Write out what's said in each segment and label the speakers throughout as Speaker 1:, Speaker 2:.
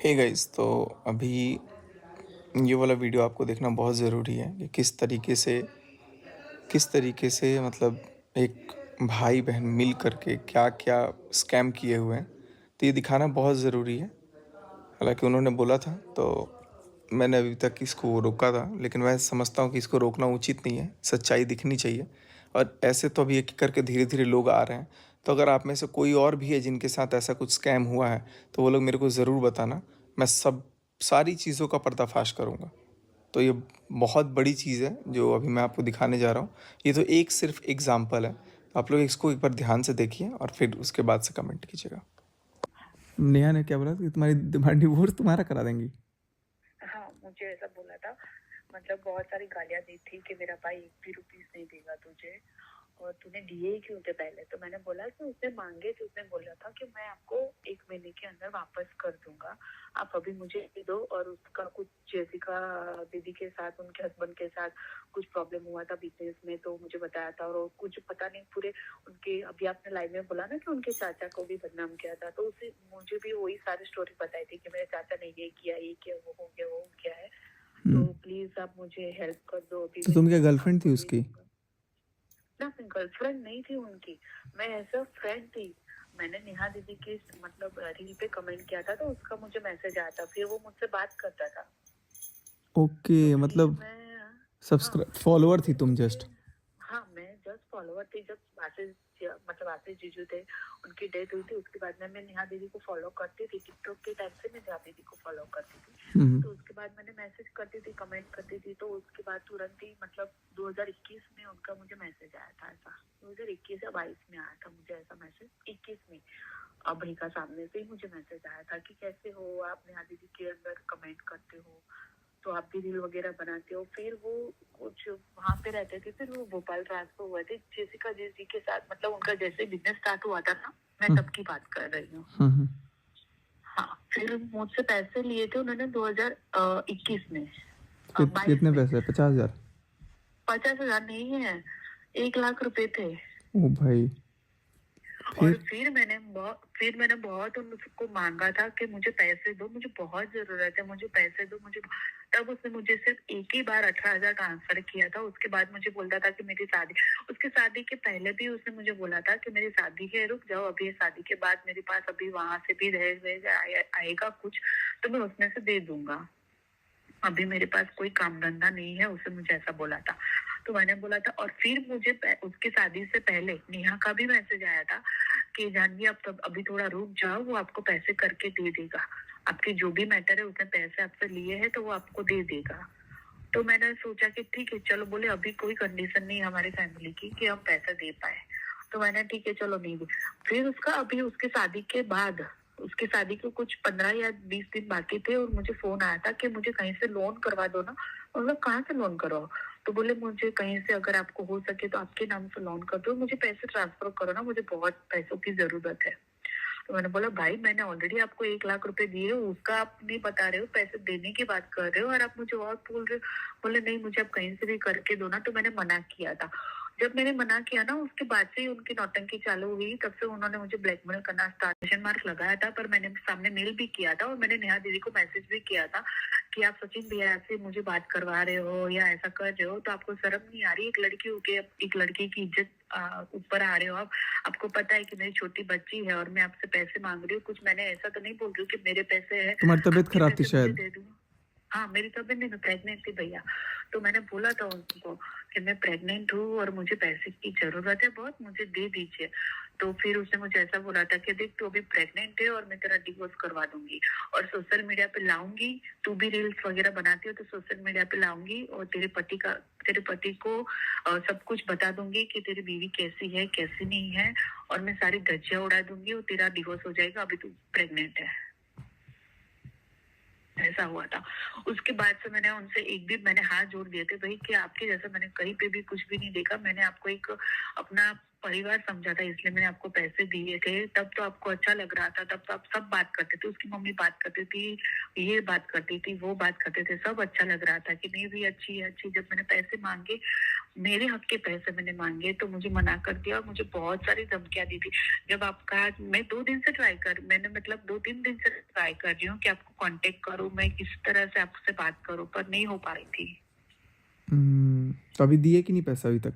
Speaker 1: Hey guys, तो अभी ये वाला वीडियो आपको देखना बहुत ज़रूरी है कि किस तरीके से मतलब एक भाई बहन मिल करके क्या क्या स्कैम किए हुए हैं। तो ये दिखाना बहुत ज़रूरी है। हालांकि उन्होंने बोला था तो मैंने अभी तक इसको रोका था, लेकिन मैं समझता हूँ कि इसको रोकना उचित नहीं है, सच्चाई दिखनी चाहिए। और ऐसे तो अभी एक एक करके धीरे धीरे लोग आ रहे हैं। तो अगर आप में से कोई और भी है जिनके साथ ऐसा कुछ स्कैम हुआ है, तो वो लोग मेरे को ज़रूर बताना। मैं सारी चीज़ों का पर्दाफाश करूँगा। तो ये बहुत बड़ी चीज़ है जो अभी मैं आपको दिखाने जा रहा हूँ। ये तो एक सिर्फ एग्जाम्पल है। तो आप लोग इसको एक बार ध्यान से देखिए और फिर उसके बाद से कमेंट कीजिएगा। नेहा ने क्या बोला कि तुम्हारी तुम्हारी डिवोर्स तुम्हारा करा देंगी।
Speaker 2: हाँ, मुझे ऐसा बोला था। मतलब बहुत सारी गालियां दी थी कि मेरा भाई एक भी रुपीस नहीं देगा तुझे, और तूने दिए ही क्यों थे पहले। तो मैंने बोला कि उसने मांगे थे, उसने बोला था कि मैं आपको 1 महीने के अंदर वापस कर दूंगा, आप अभी मुझे दे दो। और उसका कुछ जेसिका दीदी के साथ, उनके हस्बैंड के साथ कुछ प्रॉब्लम हुआ था बिजनेस में, तो मुझे बताया था। और कुछ पता नहीं पूरे उनके, अभी आपने लाइव में बोला ना कि उनके चाचा को भी बदनाम किया था, तो उसे मुझे भी वही सारी स्टोरी बताई थी कि मेरे चाचा ने ये किया, वो हो गया, वो हो गया है। तो प्लीज आप मुझे हेल्प कर दो। अभी
Speaker 1: तो
Speaker 2: मैं
Speaker 1: तुम क्या
Speaker 2: नहीं
Speaker 1: गर्लफ्रेंड
Speaker 2: आपको
Speaker 1: थी
Speaker 2: दे
Speaker 1: उसकी?
Speaker 2: दूंगा ना। मैं गर्लफ्रेंड नहीं थी उनकी, मैं एज अ फ्रेंड थी। मैंने नेहा दीदी की मतलब रील पे कमेंट किया था, तो उसका मुझे मैसेज आया था, फिर वो मुझसे बात करता था।
Speaker 1: ओके,
Speaker 2: तो फिर
Speaker 1: मतलब
Speaker 2: मैं, हाँ,
Speaker 1: सब्सक्राइब
Speaker 2: फिर
Speaker 1: फॉलोअर
Speaker 2: वो
Speaker 1: थी तुम
Speaker 2: मुझे,
Speaker 1: जस्ट।
Speaker 2: हाँ, मैं जस्ट फॉलोवर थी। जब मतलब आशीष जीजू थे, उनकी डेथ हुई थी, उसके बाद में मैं नेहा दीदी को फॉलो करती थी। टिकटॉक के टाइम से मैं नेहा दीदी को फॉलो करती थी। तो उसके बाद मैंने मैसेज करती थी, कमेंट करती थी। तो उसके बाद तुरंत ही मतलब 2021 में उनका मुझे मैसेज आया था। ऐसा 2021 या 22 में आया था मुझे ऐसा मैसेज, 21 में अभय का सामने से ही मुझे मैसेज आया था कि कैसे हो आप, नेहा दीदी के अंदर कमेंट करते हो, तो आप भी रील वगैरह बनाते हो। फिर वो कुछ वहां पे रहते थे, फिर वो भोपाल ट्रांसफर हुए थे जेसिका जी के साथ। मतलब उनका जैसे बिजनेस स्टार्ट हुआ था ना, मैं तब की बात कर रही हूँ। हाँ, फिर मुझसे पैसे लिए थे उन्होंने 2021 में, 22
Speaker 1: कितने
Speaker 2: में।
Speaker 1: पैसे? 50,000?
Speaker 2: 50,000 नहीं है, 1 लाख रुपए थे।
Speaker 1: ओ भाई,
Speaker 2: और
Speaker 1: फिर?
Speaker 2: फिर मैंने बहुत उनको मांगा था कि मुझे पैसे दो, मुझे बहुत जरूरत है, मुझे पैसे दो मुझे। तब उसने मुझे सिर्फ एक ही बार 18,000 ट्रांसफर किया था। उसके बाद मुझे बोलता था कि मेरी शादी, उसके शादी के पहले भी उसने मुझे बोला था कि मेरी शादी है, रुक जाओ, अभी शादी के बाद मेरे पास अभी वहां से भी आएगा कुछ, तो मैं उसमें से दे दूंगा। अभी मेरे पास कोई काम धंधा नहीं है, उसने मुझे ऐसा बोला था। तो मैंने बोला था। और फिर मुझे उसकी शादी से पहले नेहा का भी मैसेज आया था कि जानवी आप तब अभी थोड़ा रुक जाओ, वो आपको पैसे करके दे देगा, आपके जो भी मैटर है उसने पैसे आपसे लिए हैं तो वो आपको दे देगा। तो मैंने सोचा कि ठीक है चलो, बोले अभी कोई कंडीशन नहीं है हमारी फैमिली की कि हम पैसा दे पाए। तो मैंने ठीक है चलो नहीं दी। फिर उसका अभी उसके शादी के बाद, उसके शादी को कुछ 15 या 20 दिन बाकी थे, और मुझे फोन आया था कि मुझे कहीं से लोन करवा दो ना। मतलब कहाँ से लोन करवाओ? तो बोले मुझे कहीं से अगर आपको हो सके तो आपके नाम से लोन कर दो, मुझे पैसे ट्रांसफर करो ना, मुझे बहुत पैसों की जरूरत है। तो मैंने बोला भाई मैंने ऑलरेडी आपको 1 लाख रुपए दिए, उसका आप नहीं बता रहे हो, पैसे देने की बात कर रहे हो और आप मुझे और बोल रहे हो। बोले नहीं, मुझे आप कहीं से भी करके दो ना। तो मैंने मना किया था। जब मैंने मना किया ना, उसके बाद से ही उनकी नौटंकी चालू हुई। तब से उन्होंने मुझे ब्लैकमेल करना स्टार्ट, क्वेश्चन मार्क लगाया था। पर मैंने सामने मेल भी किया था और मैंने नेहा दीदी को मैसेज भी किया था कि आप सचिन भैया से मुझे बात करवा रहे हो या ऐसा कर रहे हो तो आपको शर्म नहीं आ रही? एक लड़की होके एक लड़की की इज्जत ऊपर आ रहे हो आप। आपको पता है कि मेरी छोटी बच्ची है और मैं आपसे पैसे मांग रही हूँ। कुछ मैंने ऐसा तो नहीं बोल रही हूँ कि मेरे पैसे है,
Speaker 1: तुम्हारी तबीयत
Speaker 2: आपके
Speaker 1: खराब थी
Speaker 2: पैसे मुझे
Speaker 1: शायद।
Speaker 2: दे दो। हाँ, मेरी तबीयत नहीं, मैं प्रेग्नेंट थी भैया। तो मैंने बोला था उनको कि मैं प्रेग्नेंट हूँ और मुझे पैसे की जरूरत है बहुत, मुझे दे दीजिए। तो फिर उसने मुझे ऐसा बोला था कि देख तू अभी प्रेग्नेंट है और मैं तेरा डिवोर्स करवा दूंगी और सोशल मीडिया पे लाऊंगी, तू भी रील्स वगैरह बनाती हो तो सोशल मीडिया पे लाऊंगी और तेरे पति को सब कुछ बता दूंगी कि तेरी बीवी कैसी है कैसी नहीं है, और मैं सारी धज्जियां उड़ा दूंगी और तेरा डिवोर्स हो जाएगा, अभी तू प्रेग्नेंट है। ऐसा हुआ था। उसके बाद से मैंने उनसे एक भी, मैंने हाथ जोड़ दिए थे भाई कि आपके जैसा मैंने कहीं पे भी कुछ भी नहीं देखा। मैंने आपको एक अपना परिवार समझा था इसलिए मैंने आपको पैसे दिए थे। तब तो आपको अच्छा लग रहा था, तब तो आप सब बात करते थे, उसकी मम्मी बात करती थी, ये बात करती थी, वो बात करते थे, सब अच्छा लग रहा था कि नहीं भी अच्छी है अच्छी। जब मैंने पैसे मांगे, मेरे हक के पैसे मैंने मांगे, तो मुझे मना कर दिया और मुझे बहुत सारी धमकियां दी थी। जब आप कहा, मैं 2 दिन से मैंने मतलब 2-3 दिन से ट्राई कर रही हूँ कि आपको कांटेक्ट करूँ, मैं किस तरह से आपसे बात करूँ, पर नहीं हो पा रही थी।
Speaker 3: तो अभी दिए कि नहीं पैसा अभी तक?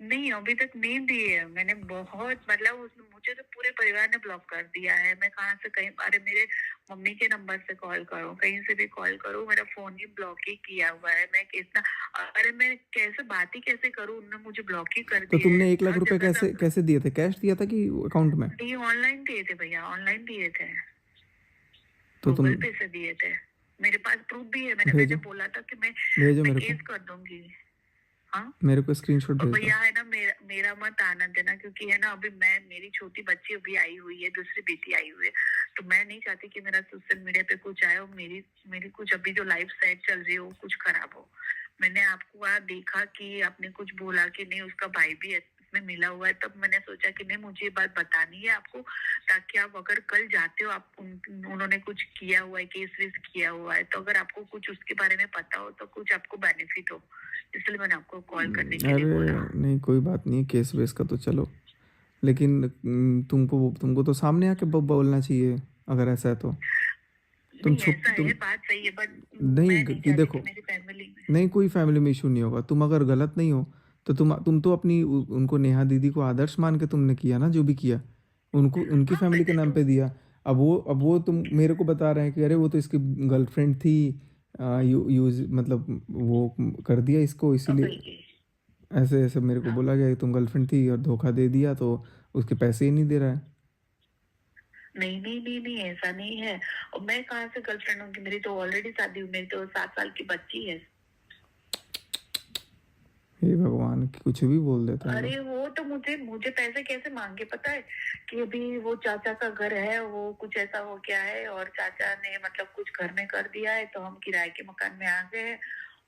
Speaker 2: नहीं, अभी तक नहीं दिए। मैंने बहुत मतलब उसने मुझे तो पूरे परिवार ने ब्लॉक कर दिया है। मैं कहाँ से कहीं, अरे मेरे मम्मी के नंबर से कॉल करो, कहीं से भी कॉल करो, मेरा फोन ही ब्लॉक ही किया हुआ है। मैं कितना, अरे मैं कैसे बात ही कैसे करूँ, उन्होंने मुझे ब्लॉक ही कर
Speaker 3: तो
Speaker 2: दिया है।
Speaker 3: तुमने 1 लाख
Speaker 2: हर
Speaker 3: रुपए
Speaker 2: जगह
Speaker 3: कैसे
Speaker 2: से
Speaker 3: कैसे दिए थे? कैश दिया था कि अकाउंट में?
Speaker 2: दिए, ऑनलाइन दिए थे भैया, ऑनलाइन दिए थे,
Speaker 3: तो तुम
Speaker 2: गूगल पे से दिए थे। मेरे पास प्रूफ भी है। मैंने
Speaker 3: भेजो
Speaker 2: बोला था कि
Speaker 3: भेजो
Speaker 2: मैं
Speaker 3: मेरे को,
Speaker 2: केस कर दूंगी। हाँ,
Speaker 3: मेरे को स्क्रीनशॉट
Speaker 2: और
Speaker 3: भेज दो।
Speaker 2: भैया है ना, मेरा मत आनंद देना, क्योंकि है ना अभी मेरी छोटी बच्ची अभी आई हुई है, दूसरी बेटी आई हुई है, तो मैं नहीं चाहती कि मेरा सोशल मीडिया पे कुछ आए और मेरी कुछ अभी जो लाइफ साइड चल रही हो कुछ खराब हो। मैंने आपको वहाँ देखा कि आपने कुछ बोला कि नहीं उसका भाई भी इसमें मिला हुआ है, तब मैंने सोचा कि नहीं मुझे ये बात बतानी है आपको, ताकि आप अगर कल जाते हो, आप उन्होंने कुछ किया हुआ है, केस वेस किया हुआ है, तो अगर आपको कुछ उसके बारे में पता हो तो कुछ आपको बेनिफिट हो। इसलिए मैंने आपको कॉल करने के लिए बोला।
Speaker 3: अरे नहीं, कोई बात नहीं, केस वेस का तो चलो, लेकिन तुमको तो सामने आके बोलना चाहिए अगर ऐसा है तो। तुम
Speaker 2: नहीं,
Speaker 3: छुप
Speaker 2: ऐसा
Speaker 3: तुम
Speaker 2: है, बात सही है, बट
Speaker 3: नहीं
Speaker 2: मैं नहीं
Speaker 3: कि
Speaker 2: चाहती
Speaker 3: देखो,
Speaker 2: कि मेरी फैमिली में।
Speaker 3: नहीं कोई फैमिली में इशू नहीं होगा। तुम अगर गलत नहीं हो तो तुम तो अपनी उनको, नेहा दीदी को आदर्श मान के तुमने किया ना जो भी किया, उनको उनकी
Speaker 2: हाँ,
Speaker 3: फैमिली के
Speaker 2: मैंने
Speaker 3: नाम
Speaker 2: तो
Speaker 3: पे दिया। अब वो तुम मेरे को बता रहे हैं कि अरे वो तो इसकी गर्लफ्रेंड थी, यूज मतलब वो कर दिया इसको इसीलिए,
Speaker 2: भाई,
Speaker 3: ऐसे ऐसे मेरे को
Speaker 2: हाँ,
Speaker 3: बोला गया कि तुम गर्लफ्रेंड थी और धोखा दे दिया तो उसके पैसे ही नहीं दे रहा है।
Speaker 2: नहीं नहीं नहीं नहीं, ऐसा नहीं है। और मैं कहाँ से गर्लफ्रेंड होंगी, मेरी तो ऑलरेडी शादी हुई, मेरी तो 7 साल की बच्ची है।
Speaker 3: हे भगवान, कुछ भी बोल देते हैं
Speaker 2: अरे
Speaker 3: लोग।
Speaker 2: वो तो मुझे मुझे पैसे कैसे मांगे पता है, कि अभी वो चाचा का घर है, वो कुछ ऐसा हो गया है और चाचा ने मतलब कुछ घर में कर दिया है, तो हम किराए के मकान में आ गए हैं।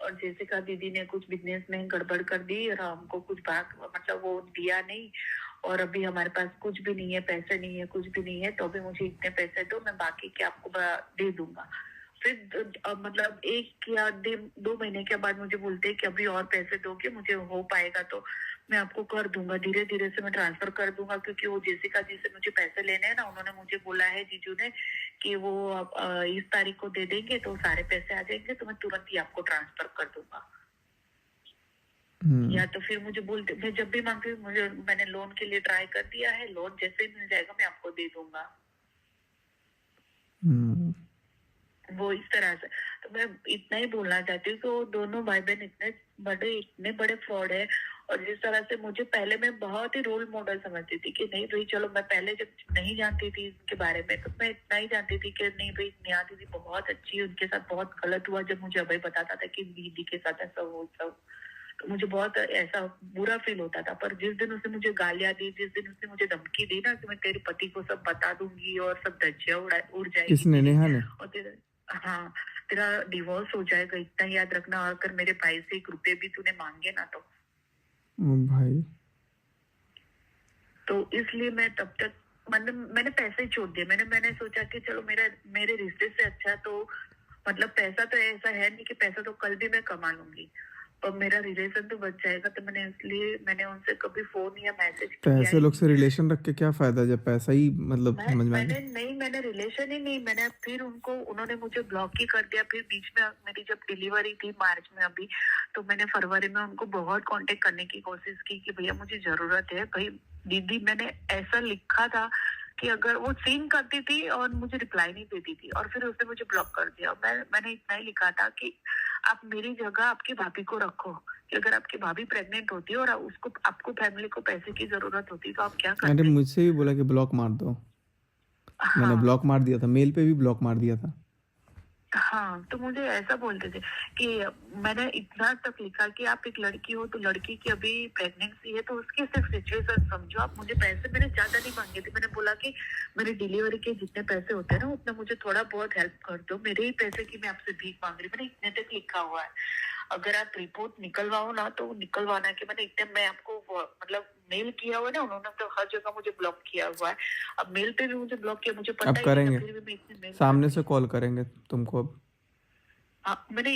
Speaker 2: और जैसिका दीदी ने कुछ बिजनेस में गड़बड़ कर दी और हमको कुछ भाग मतलब वो दिया नहीं। और अभी हमारे पास कुछ भी नहीं है, पैसे नहीं है, कुछ भी नहीं है, तो अभी मुझे इतने पैसे दो, मैं बाकी के आपको दे दूंगा। फिर मतलब 1 या 2 महीने के बाद मुझे बोलते हैं कि अभी और पैसे दोगे, मुझे हो पाएगा तो मैं आपको कर दूंगा, धीरे धीरे से मैं ट्रांसफर कर दूंगा, क्योंकि वो जेसिका जी से मुझे पैसे लेने हैं ना, उन्होंने मुझे बोला है जीजू ने कि वो इस तारीख को दे देंगे तो सारे पैसे आ जाएंगे, तो मैं तुरंत ही आपको ट्रांसफर कर दूंगा। या तो फिर मुझे बोलते, मैं जब भी मांगती हूँ, मैंने लोन के लिए ट्राई कर दिया है, लोन जैसे ही मिल जाएगा मैं आपको दे दूंगा। वो इस तरह से, तो मैं इतना ही बोलना चाहती हूँ कि वो दोनों भाई बहन इतने बड़े फ्रॉड है। और जिस तरह से मुझे पहले मैं बहुत ही रोल मॉडल समझती थी कि नहीं भाई चलो, मैं पहले जब नहीं जानती थी इनके बारे में तो मैं इतना ही जानती थी कि नहीं भाई नेहा दीदी बहुत अच्छी है, उनके साथ बहुत गलत हुआ जब मुझे अभय बताता था कि दीदी के साथ ऐसा हो सब, तो मुझे बहुत ऐसा बुरा फील होता था। पर जिस दिन उसने मुझे गालियां दी, जिस दिन उसने मुझे धमकी दी ना कि मैं तेरे पति को सब बता दूंगी और सब धज्जियां उड़ जाएगी
Speaker 3: किसने?
Speaker 2: तेरी,
Speaker 3: नेहा ने?
Speaker 2: और हाँ, तेरा डिवोर्स हो जाएगा, इतना याद रखना, अगर मेरे भाई से 1 रुपए भी तूने मांगे ना
Speaker 3: ओ भाई,
Speaker 2: तो इसलिए मैं तब तक मतलब मैंने पैसे ही छोड़ दिए। मैंने सोचा कि चलो मेरे रिश्ते से अच्छा तो मतलब पैसा तो ऐसा है नहीं कि पैसा तो कल भी मैं कमा लूंगी, और मेरा रिलेशन तो बच जाएगा, तो मैंने उनसे कभी फोन या मैसेज
Speaker 3: तो
Speaker 2: किया
Speaker 3: ऐसे
Speaker 2: ही
Speaker 3: लोग
Speaker 2: नहीं।
Speaker 3: से रिलेशन रख के क्या फायदा जब पैसा ही मतलब समझ में आ गया।
Speaker 2: मैंने रिलेशन ही नहीं, मैंने फिर उन्होंने मुझे ब्लॉक ही कर दिया। फिर बीच में मेरी जब डिलीवरी थी मार्च में अभी, तो मैंने फरवरी में उनको बहुत कांटेक्ट करने की कोशिश की कि भैया मुझे जरूरत है भाई दीदी। मैंने ऐसा लिखा था कि अगर वो सीन करती थी और मुझे रिप्लाई नहीं देती थी, और फिर उसने मुझे ब्लॉक कर दिया। मैंने इतना ही लिखा था कि आप मेरी जगह आपकी भाभी को रखो, कि अगर आपकी भाभी प्रेग्नेंट होती है और उसको आपको फैमिली को पैसे की जरूरत होती तो आप क्या
Speaker 3: अरे
Speaker 2: करते।
Speaker 3: मुझसे भी बोला कि ब्लॉक मार दो, मैंने
Speaker 2: हाँ,
Speaker 3: ब्लॉक मार दिया था, मेल पे भी ब्लॉक मार दिया था।
Speaker 2: हाँ, तो मुझे ऐसा बोलते थे कि मैंने इतना तक लिखा कि आप एक लड़की हो तो लड़की की अभी प्रेगनेंसी है तो उसकी सिर्फ सिचुएशन समझो, आप मुझे पैसे मैंने ज्यादा नहीं मांगे थे। मैंने बोला कि मेरी डिलीवरी के जितने पैसे होते हैं ना उतना मुझे थोड़ा बहुत हेल्प कर दो, मेरे ही पैसे की मैं आपसे भीख मांग रही, मैंने इतने तक लिखा हुआ है। अगर आप रिपोर्ट निकलवाओ ना तो निकलवाना कि मैंने एकदम मैं आपको मतलब मेल किया हुआ है ना, उन्होंने तो हर जगह मुझे ब्लॉक किया हुआ है। अब मेल पे भी मुझे ब्लॉक किया, मुझे पता
Speaker 3: अब
Speaker 2: ही नहीं था,
Speaker 3: करेंगे,
Speaker 2: फिर भी मैं इतने मेल
Speaker 3: सामने
Speaker 2: करती
Speaker 3: से
Speaker 2: हूँ।
Speaker 3: कॉल करेंगे तुमको अब।
Speaker 2: मैंने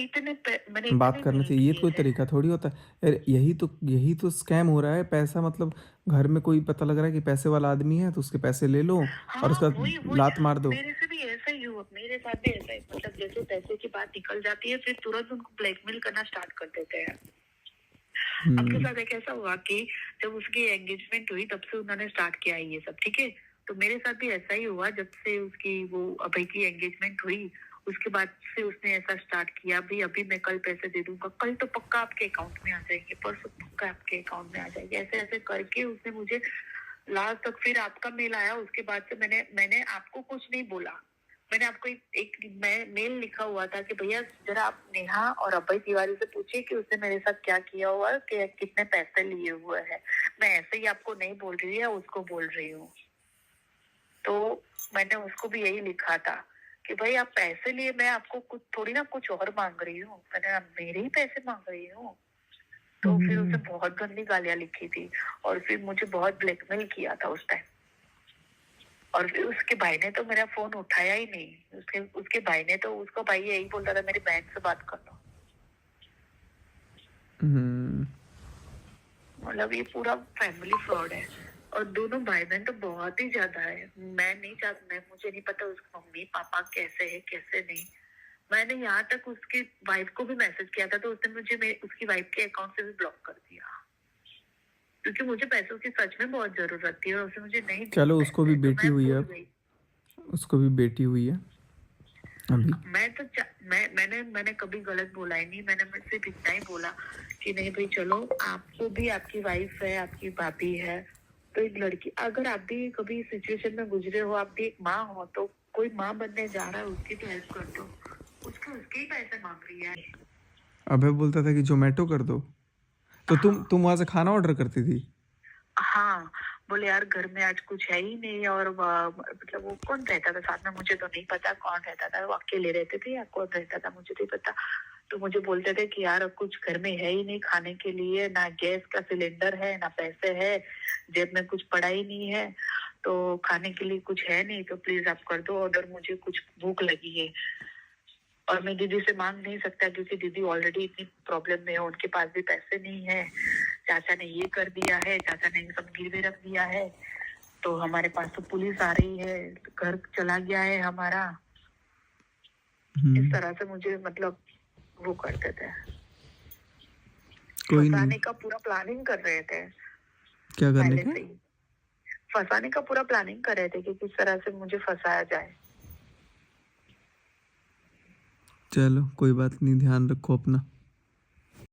Speaker 3: बात
Speaker 2: इतने
Speaker 3: करने
Speaker 2: मेल
Speaker 3: से ये
Speaker 2: किए
Speaker 3: कोई
Speaker 2: हैं।
Speaker 3: तरीका थोड़ी होता है यार। यही तो स्कैम हो रहा है। पैसा मतलब घर में कोई पता लग रहा है कि पैसे वाला आदमी है तो उसके पैसे ले लो और
Speaker 2: हाँ,
Speaker 3: उसका
Speaker 2: वही वही
Speaker 3: लात मार दो।
Speaker 2: मेरे से भी ऐसा ही हुआ, मेरे साथ भी ऐसा ही, मतलब जैसे पैसे की बात निकल जाती है फिर तुरंत उनको ब्लैकमेल करना स्टार्ट कर देते हैं। आपके साथ एक ऐसा हुआ कि जब उसकी एंगेजमेंट हुई तब से उन्होंने स्टार्ट किया है ये सब, ठीक है। तो मेरे साथ भी ऐसा ही हुआ, जब से उसकी वो अभय की एंगेजमेंट हुई उसके बाद से उसने ऐसा स्टार्ट किया, भाई अभी मैं कल पैसे दे दूंगा, कल तो पक्का आपके अकाउंट में आ जाएंगे, परसों पक्का आपके अकाउंट में आ जाएंगे, ऐसे ऐसे करके उसने मुझे लास्ट तक, फिर आपका मेल आया उसके बाद से मैंने आपको कुछ नहीं बोला। मैंने आपको मेल लिखा हुआ था कि भैया जरा आप नेहा और अभय तिवारी से पूछिए कि उसने मेरे साथ क्या किया हुआ है, कि कितने पैसे लिए हुए हैं। मैं ऐसे ही आपको नहीं बोल रही है, उसको बोल रही हूँ। तो मैंने उसको भी यही लिखा था कि भाई आप पैसे लिए, मैं आपको कुछ थोड़ी ना कुछ और मांग रही हूँ, मैंने मेरे ही पैसे मांग रही हूँ। तो फिर उसने बहुत गंदी गालियां लिखी थी और फिर मुझे बहुत ब्लैकमेल किया था उस टाइम। और फिर उसके भाई ने तो मेरा फोन उठाया ही नहीं। उसके भाई ने तो, उसका भाई यही बोलता था मेरी बहन से बात कर लो। मतलब ये पूरा फैमिली फ्रॉड है। और दोनों भाई बहन तो बहुत ही ज्यादा है। मुझे नहीं पता उसके मम्मी पापा कैसे है कैसे नहीं। मैंने यहाँ तक उसकी वाइफ को भी मैसेज किया था तो उसने मुझे उसकी वाइफ के अकाउंट से भी ब्लॉक कर दिया, क्योंकि मुझे पैसों की सच में बहुत जरूरत थी और उसने मुझे नहीं दिए
Speaker 3: चलो उसको भी
Speaker 2: पैसे, तो
Speaker 3: बेटी
Speaker 2: मैं
Speaker 3: हुई है
Speaker 2: भूल
Speaker 3: अब।
Speaker 2: गई।
Speaker 3: उसको भी बेटी हुई है अभी।
Speaker 2: मैंने कभी गलत बोला ही नहीं। मैंने सिर्फ इतना ही बोला कि नहीं भाई चलो, आपको भी आपकी वाइफ है, आपकी भाभी है, तो एक लड़की, अगर आप भी कभी सिचुएशन में गुजरे हो, आप भी एक माँ हो, तो कोई माँ बनने जा रहा है उसकी तो हेल्प कर दो। उसके ही पैसे मांग रही है।
Speaker 3: अभय बोलता था कि जोमेटो कर दो, तो तुम वहां से खाना ऑर्डर करती थी।
Speaker 2: हाँ, बोले यार घर में आज कुछ है ही नहीं, और मतलब वो कौन रहता था साथ में मुझे तो नहीं पता कौन रहता था, वो अकेले रहते थे या कौन रहता था मुझे नहीं पता। तो मुझे बोलते थे कि यार अब कुछ घर में है ही नहीं खाने के लिए, ना गैस का सिलेंडर है ना पैसे है, जेब में कुछ पड़ा ही नहीं है, तो खाने के लिए कुछ है नहीं, तो प्लीज आप कर दो ऑर्डर, मुझे कुछ भूख लगी है। और मैं दीदी से मांग नहीं सकता क्योंकि दीदी ऑलरेडी इतनी प्रॉब्लम में है, उनके पास भी पैसे नहीं है। चाचा ने ये कर दिया है, चाचा ने सब गिरवे रख दिया है, तो हमारे पास तो पुलिस आ रही है, घर चला गया है हमारा। इस तरह से मुझे मतलब वो करते थे,
Speaker 3: कोई नहीं।
Speaker 2: फंसाने का पूरा प्लानिंग कर रहे थे
Speaker 3: क्या करने
Speaker 2: पहले
Speaker 3: का?
Speaker 2: से ही। फंसाने का पूरा प्लानिंग कर रहे थे कि किस तरह से मुझे फंसाया जाए।
Speaker 3: चलो कोई बात नहीं, ध्यान रखो अपना।